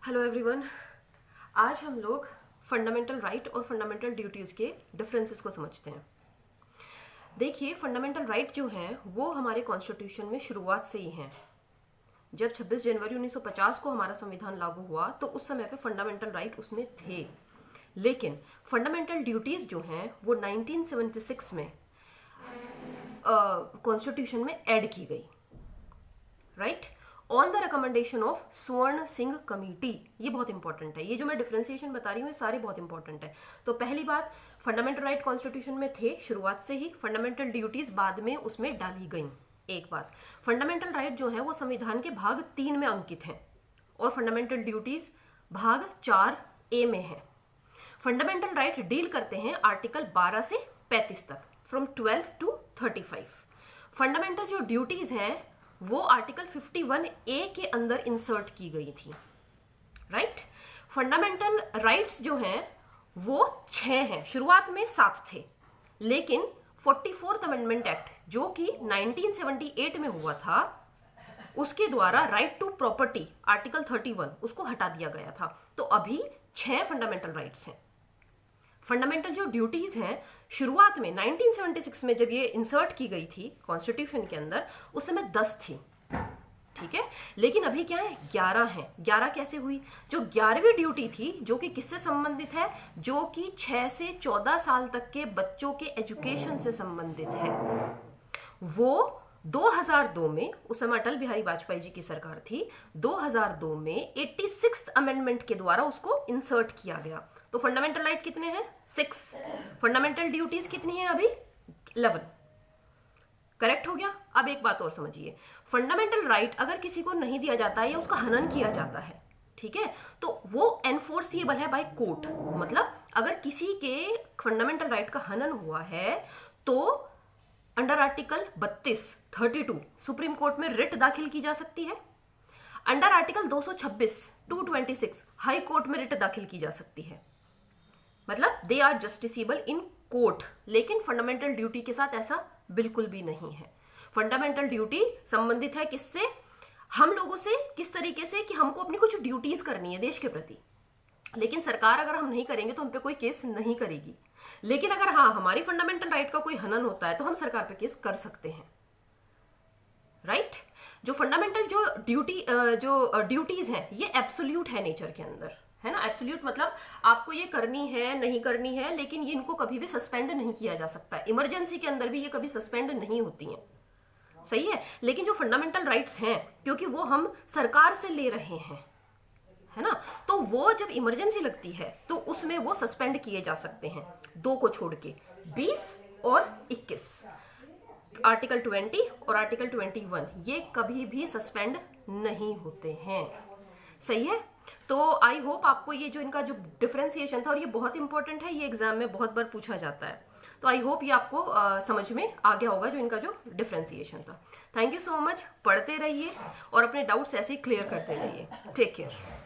Hello everyone. आज हम लोग फंडामेंटल राइट और फंडामेंटल ड्यूटीज़ के डिफरेंसेस को समझते हैं। देखिए, फंडामेंटल राइट जो हैं वो हमारे कॉन्स्टिट्यूशन में शुरुआत से ही हैं। जब 26 जनवरी 1950 को हमारा संविधान लागू हुआ तो उस समय पे फंडामेंटल राइट उसमें थे, लेकिन फंडामेंटल ड्यूटीज़ जो हैं वो 1976 में कॉन्स्टिट्यूशन में ऐड की गई, right, on the recommendation of स्वर्ण सिंह कमेटी। ये बहुत इंपॉर्टेंट है, ये जो मैं डिफरेंशिएशन बता रही हूँ ये सारे बहुत इंपॉर्टेंट है। तो पहली बात, फंडामेंटल राइट कॉन्स्टिट्यूशन में थे शुरुआत से ही, फंडामेंटल ड्यूटीज बाद में उसमें डाली गई। एक बात, फंडामेंटल राइट जो है वो संविधान के भाग 3 में अंकित हैं और फंडामेंटल ड्यूटीज भाग 4A में है। फंडामेंटल राइट डील करते हैं आर्टिकल 12 से 35 तक, फ्रॉम 12 to 35। फंडामेंटल जो ड्यूटीज हैं वो आर्टिकल 51A के अंदर इंसर्ट की गई थी, राइट। फंडामेंटल राइट्स जो हैं वो 6 हैं, शुरुआत में 7 थे, लेकिन 44th अमेंडमेंट एक्ट जो कि 1978 में हुआ था उसके द्वारा राइट टू प्रॉपर्टी आर्टिकल 31 उसको हटा दिया गया था। तो अभी 6 फंडामेंटल राइट्स हैं। फंडामेंटल जो ड्यूटीज हैं शुरुआत में 1976 में जब ये इंसर्ट की गई थी कॉन्स्टिट्यूशन के अंदर उस समय 10 थी, ठीक है, लेकिन अभी क्या है 11 हैं। 11 कैसे हुई? जो 11वीं ड्यूटी थी जो कि किससे संबंधित है, जो कि 6 से 14 साल तक के बच्चों के एजुकेशन से संबंधित है, वो 2002 में, उस समय अटल बिहारी वाजपेयी जी की सरकार थी, 2002 में 86th अमेंडमेंट के द्वारा उसको इंसर्ट किया गया। तो फंडामेंटल राइट कितने हैं? 6। फंडामेंटल ड्यूटीज कितनी है अभी? 11। करेक्ट हो गया। अब एक बात और समझिए, फंडामेंटल राइट अगर किसी को नहीं दिया जाता है या उसका हनन किया जाता है, ठीक है, तो वो एनफोर्सिएबल है बाय कोर्ट। मतलब अगर किसी के फंडामेंटल राइट का हनन हुआ है तो अंडर आर्टिकल 32 सुप्रीम कोर्ट में रिट दाखिल की जा सकती है। अंडर आर्टिकल 226 226 हाई कोर्ट में रिट दाखिल की जा सकती है। मतलब they are justiciable in court. लेकिन फंडामेंटल ड्यूटी के साथ ऐसा बिल्कुल भी नहीं है। फंडामेंटल ड्यूटी संबंधित है किससे? हम लोगों से। किस तरीके से? कि हमको अपनी कुछ ड्यूटीज करनी है देश के प्रति, लेकिन सरकार अगर हम नहीं करेंगे तो हम पे कोई केस नहीं करेगी। लेकिन अगर हाँ हमारी फंडामेंटल राइट का कोई हनन होता है तो हम सरकार पे केस कर सकते हैं, राइट। जो फंडामेंटल जो ड्यूटीज हैं ये एब्सोल्यूट है नेचर के अंदर, है ना। एब्सोल्यूट मतलब आपको ये करनी है नहीं करनी है, लेकिन ये इनको कभी भी सस्पेंड नहीं किया जा सकता। इमरजेंसी के अंदर भी ये कभी सस्पेंड नहीं होती हैं, सही है। लेकिन जो फंडामेंटल राइट्स हैं क्योंकि वो हम सरकार से ले रहे हैं, है ना, तो वो जब इमरजेंसी लगती है तो उसमें वो सस्पेंड किए जा सकते हैं, 2 को छोड़ के, 20 और 21। आर्टिकल 20 और आर्टिकल 21 ये कभी भी सस्पेंड नहीं होते हैं, सही है। तो आई होप आपको ये जो इनका जो डिफरेंशिएशन था, और ये बहुत इंपॉर्टेंट है, ये एग्जाम में बहुत बार पूछा जाता है, तो आई होप ये आपको समझ में आ गया होगा जो इनका जो डिफरेंशिएशन था। Thank you so much. पढ़ते रहिए और अपने डाउट्स ऐसे ही क्लियर करते रहिए। Take care.